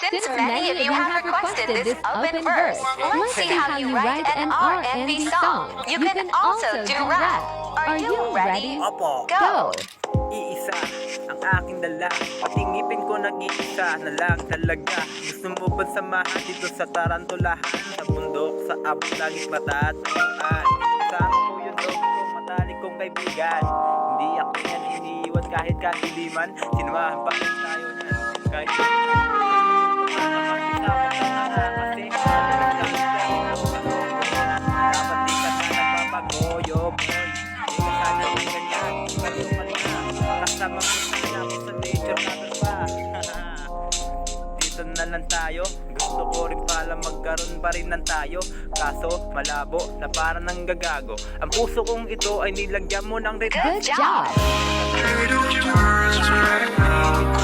Since many of you have requested this open verse, let's see how you write an R&B song. You can also do rap. Are you ready? Opo. Go! Iisa ang aking dala, pati ngipin ko nag-iisa na lang talaga. Gusto mo ba samahan dito sa tarantulahan? Sa bundok, sa abot, langit, mata at ayuan. Kasama ko yung dog ko, matalik kong kaibigan. Hindi ako yan iniiwan kahit kadiliman. Sinamahan pa rin tayo niyan kahit dapat di ka na nagpapagoyo, boy. Di ka sana yung ganyan. Kasama mo sana ako sa nature natin pa. Dito na lang tayo. Gusto ko rin pala magkaroon pa rin ng tayo. Kaso malabo na parang nanggagago. Ang puso kong ito ay nilagyan mo ng red. Good job! Little words right now.